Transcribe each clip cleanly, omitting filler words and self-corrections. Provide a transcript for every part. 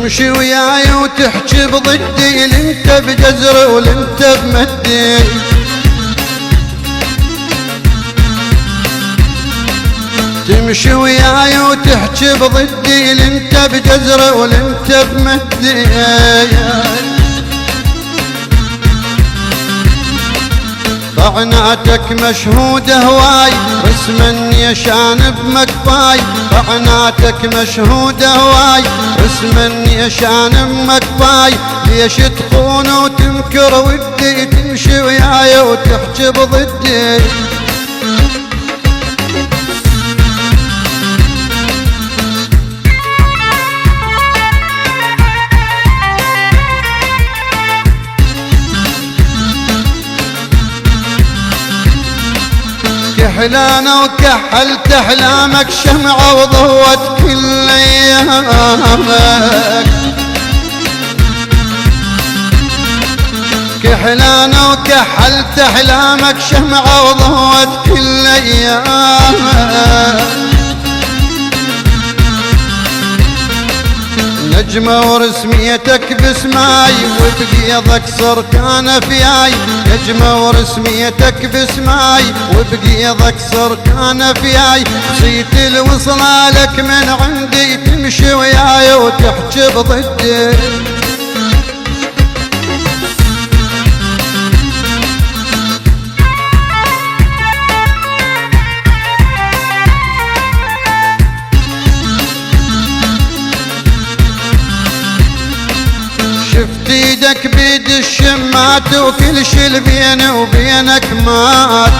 تمشي وياي وتحكي بضدي، لانت بجزر ولانت بمدي. تمشي وياي وتحكي بضدي، لانت بجزر ولانت بمدي. طعناتك مشهودة هواي، رسما يشان بمكفاي. طعناتك مشهودة هواي، رسما يشان بمكفاي. ليش تخون وتنكر ودي، تمشي وياي وتحكي بضدي. كحلانة وكحلت أحلامك، شمعة وضوت كل أيامك. كحلانة وكحلت أحلامك، شمعة وضوت كل أيامك. نجمة ورسميتك بسماي، وبقيضك صر كان فياي. نجمة ورسميتك بسماي، وبقيضك صر كان فياي. نسيت الوصلالك من عندي، تمشي وياي وتحكي بضدي. شفت ايدك بيد الشمات، وكل شي اللي بيني وبينك مات.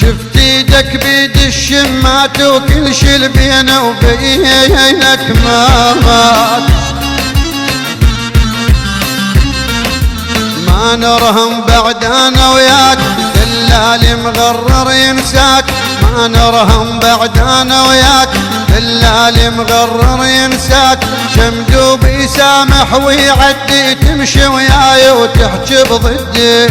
شفت ايدك بيد الشمات، وكل شي اللي بيني وبينك مات. ما نرهم بعد انا وياك، دلال مغرر ينساك. ما نرهم بعد انا وياك، دلال مغرر ينساك. شمدوب يسامح ويعدي، تمشي وياي وتحكي بضدي.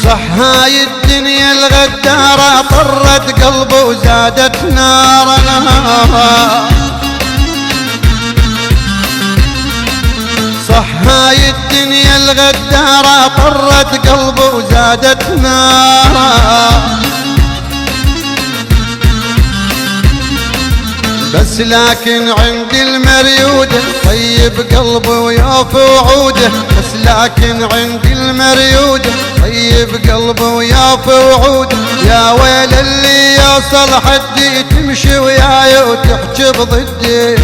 صح هاي الدنيا الغدارة، طرت قلبه وزادت نارنا. صح هاي الدنيا الغدارة، طرت قلبه وزادت نارا. بس لكن عندي المريودة، طيب قلبه ويوفي وعوده. بس لكن عندي المريودة، طيب قلبه ويوفي وعوده. يا ويل اللي يوصل حدي، تمشي وياي وتحكي بضدي.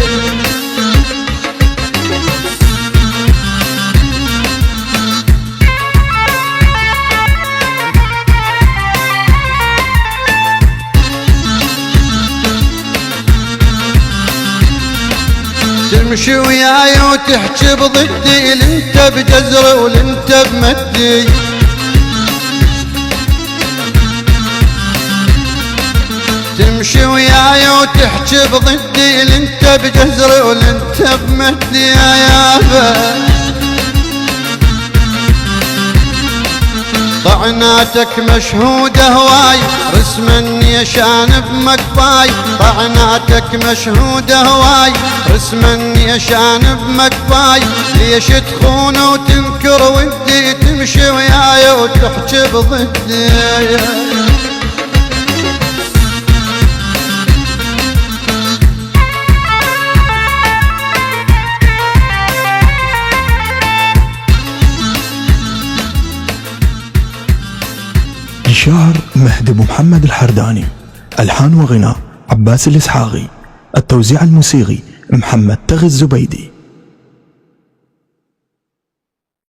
تمشي وياي وتحكي بضدي، لانت بجزر ولانت بمدي. تمشي وياي وتحكي بضدي، لانت بجزر ولانت بمدي. يا يابا طعناتك مشهودة هواي، رسما يشان بمكفاي. طعناتك مشهودة هواي، رسما يشان بمكفاي. ليش تخون وتنكر ودي، تمشي وياي وتحكي بضدي. الشعر مهدي أبو محمد الحرداني، ألحان وغناء عباس الإسحاقي، التوزيع الموسيقي محمد تغي الزبيدي.